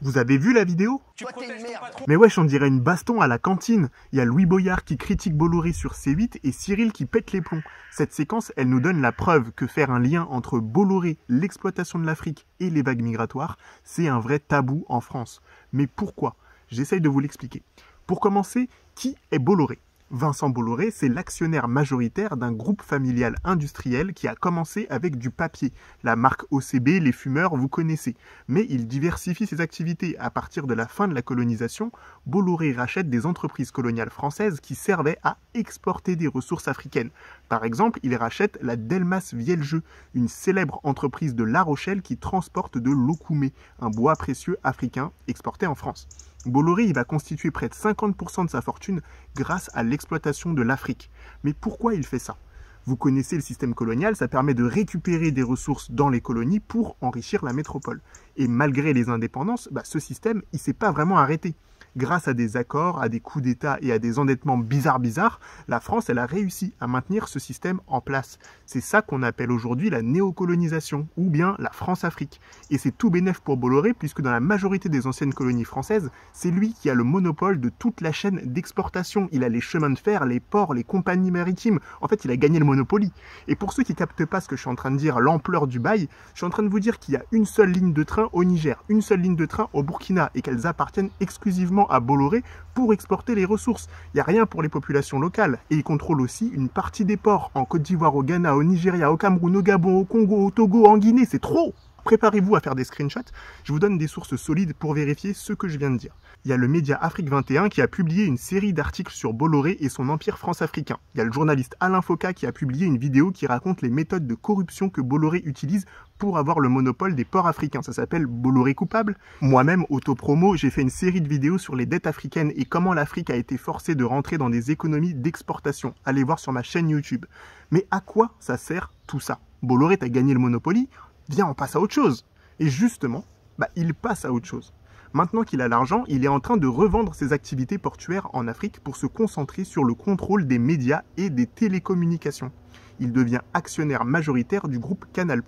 Vous avez vu la vidéo? Toi t'es une merde. Mais wesh, on dirait une baston à la cantine. Il y a Louis Boyard qui critique Bolloré sur C8 et Cyril qui pète les plombs. Cette séquence, elle nous donne la preuve que faire un lien entre Bolloré, l'exploitation de l'Afrique et les vagues migratoires, c'est un vrai tabou en France. Mais pourquoi? J'essaye de vous l'expliquer. Pour commencer, qui est Bolloré? Vincent Bolloré, c'est l'actionnaire majoritaire d'un groupe familial industriel qui a commencé avec du papier. La marque OCB, les fumeurs, vous connaissez. Mais il diversifie ses activités. À partir de la fin de la colonisation, Bolloré rachète des entreprises coloniales françaises qui servaient à exporter des ressources africaines. Par exemple, il rachète la Delmas Vieljeux, une célèbre entreprise de La Rochelle qui transporte de l'okoumé, un bois précieux africain exporté en France. Bolloré, il va constituer près de 50% de sa fortune grâce à l'exploitation de l'Afrique. Mais pourquoi il fait ça? Vous connaissez le système colonial, ça permet de récupérer des ressources dans les colonies pour enrichir la métropole. Et malgré les indépendances, ce système, il ne s'est pas vraiment arrêté. Grâce à des accords, à des coups d'État et à des endettements bizarres, la France, elle a réussi à maintenir ce système en place. C'est ça qu'on appelle aujourd'hui la néocolonisation, ou bien la France-Afrique. Et c'est tout bénef pour Bolloré, puisque dans la majorité des anciennes colonies françaises, c'est lui qui a le monopole de toute la chaîne d'exportation. Il a les chemins de fer, les ports, les compagnies maritimes. En fait, il a gagné le Monopoly. Et pour ceux qui ne captent pas ce que je suis en train de dire, l'ampleur du bail, je suis en train de vous dire qu'il y a une seule ligne de train au Niger, une seule ligne de train au Burkina, et qu'elles appartiennent exclusivement à Bolloré pour exporter les ressources. Il n'y a rien pour les populations locales. Et il contrôle aussi une partie des ports en Côte d'Ivoire, au Ghana, au Nigeria, au Cameroun, au Gabon, au Congo, au Togo, en Guinée. C'est trop! Préparez-vous à faire des screenshots. Je vous donne des sources solides pour vérifier ce que je viens de dire. Il y a le média Afrique 21 qui a publié une série d'articles sur Bolloré et son empire france-africain. Il y a le journaliste Alain Foka qui a publié une vidéo qui raconte les méthodes de corruption que Bolloré utilise pour avoir le monopole des ports africains. Ça s'appelle Bolloré coupable. Moi-même, autopromo, j'ai fait une série de vidéos sur les dettes africaines et comment l'Afrique a été forcée de rentrer dans des économies d'exportation. Allez voir sur ma chaîne YouTube. Mais à quoi ça sert tout ça? Bolloré t'a gagné le Monopoly, viens, on passe à autre chose. Et justement, il passe à autre chose. Maintenant qu'il a l'argent, il est en train de revendre ses activités portuaires en Afrique pour se concentrer sur le contrôle des médias et des télécommunications. Il devient actionnaire majoritaire du groupe Canal+,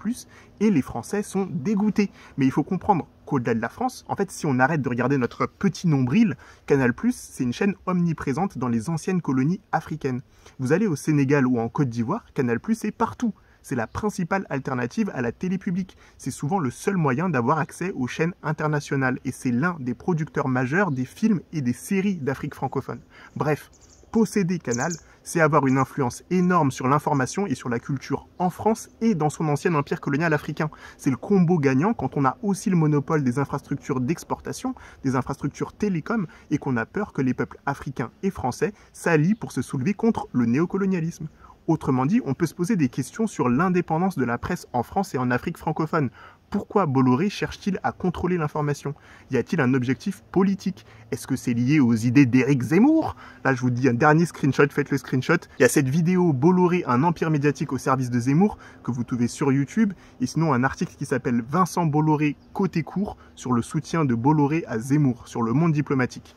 et les Français sont dégoûtés. Mais il faut comprendre qu'au-delà de la France, en fait, si on arrête de regarder notre petit nombril, Canal+, c'est une chaîne omniprésente dans les anciennes colonies africaines. Vous allez au Sénégal ou en Côte d'Ivoire, Canal+ est partout. C'est la principale alternative à la télé publique. C'est souvent le seul moyen d'avoir accès aux chaînes internationales. Et c'est l'un des producteurs majeurs des films et des séries d'Afrique francophone. Bref, posséder Canal, c'est avoir une influence énorme sur l'information et sur la culture en France et dans son ancien empire colonial africain. C'est le combo gagnant quand on a aussi le monopole des infrastructures d'exportation, des infrastructures télécom, et qu'on a peur que les peuples africains et français s'allient pour se soulever contre le néocolonialisme. Autrement dit, on peut se poser des questions sur l'indépendance de la presse en France et en Afrique francophone. Pourquoi Bolloré cherche-t-il à contrôler l'information? Y a-t-il un objectif politique? Est-ce que c'est lié aux idées d'Éric Zemmour? Là, je vous dis un dernier screenshot, faites le screenshot. Il y a cette vidéo Bolloré, un empire médiatique au service de Zemmour, que vous trouvez sur YouTube, et sinon un article qui s'appelle Vincent Bolloré côté court, sur le soutien de Bolloré à Zemmour, sur le monde diplomatique.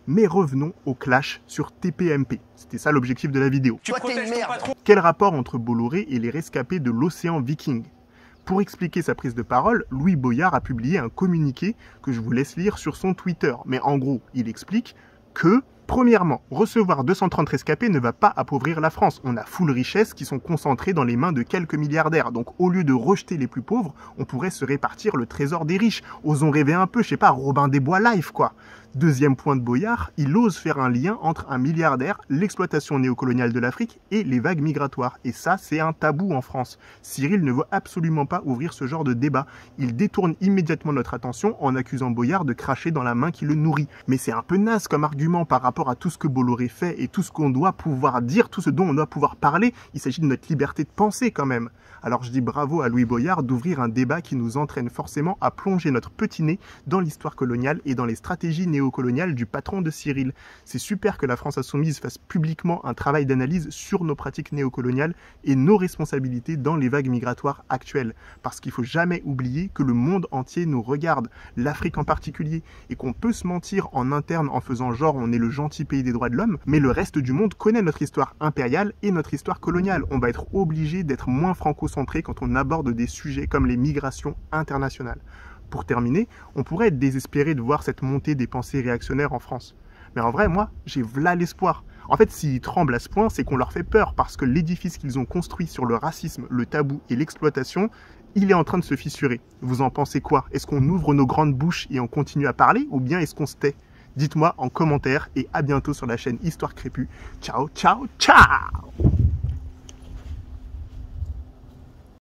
Mais revenons au clash sur TPMP. C'était ça l'objectif de la vidéo. Toi t'es une merde. Quel rapport entre Bolloré et les rescapés de l'océan Viking? Pour expliquer sa prise de parole, Louis Boyard a publié un communiqué que je vous laisse lire sur son Twitter. Mais en gros, il explique que, premièrement, recevoir 230 rescapés ne va pas appauvrir la France. On a full richesses qui sont concentrées dans les mains de quelques milliardaires. Donc au lieu de rejeter les plus pauvres, on pourrait se répartir le trésor des riches. Osons rêver un peu, je sais pas, Robin des Bois live quoi. Deuxième point de Boyard, il ose faire un lien entre un milliardaire, l'exploitation néocoloniale de l'Afrique et les vagues migratoires. Et ça, c'est un tabou en France. Cyril ne veut absolument pas ouvrir ce genre de débat. Il détourne immédiatement notre attention en accusant Boyard de cracher dans la main qui le nourrit. Mais c'est un peu naze comme argument par rapport à tout ce que Bolloré fait et tout ce qu'on doit pouvoir dire, tout ce dont on doit pouvoir parler. Il s'agit de notre liberté de penser quand même. Alors je dis bravo à Louis Boyard d'ouvrir un débat qui nous entraîne forcément à plonger notre petit nez dans l'histoire coloniale et dans les stratégies néocoloniales du patron de Cyril. C'est super que la France insoumise fasse publiquement un travail d'analyse sur nos pratiques néocoloniales et nos responsabilités dans les vagues migratoires actuelles. Parce qu'il ne faut jamais oublier que le monde entier nous regarde, l'Afrique en particulier, et qu'on peut se mentir en interne en faisant genre on est le gentil pays des droits de l'homme, mais le reste du monde connaît notre histoire impériale et notre histoire coloniale. On va être obligé d'être moins franco-centré quand on aborde des sujets comme les migrations internationales. Pour terminer, on pourrait être désespéré de voir cette montée des pensées réactionnaires en France. Mais en vrai, moi, j'ai v'là l'espoir. En fait, s'ils tremblent à ce point, c'est qu'on leur fait peur parce que l'édifice qu'ils ont construit sur le racisme, le tabou et l'exploitation, il est en train de se fissurer. Vous en pensez quoi? Est-ce qu'on ouvre nos grandes bouches et on continue à parler ou bien est-ce qu'on se tait? Dites-moi en commentaire et à bientôt sur la chaîne Histoire Crépue. Ciao, ciao, ciao!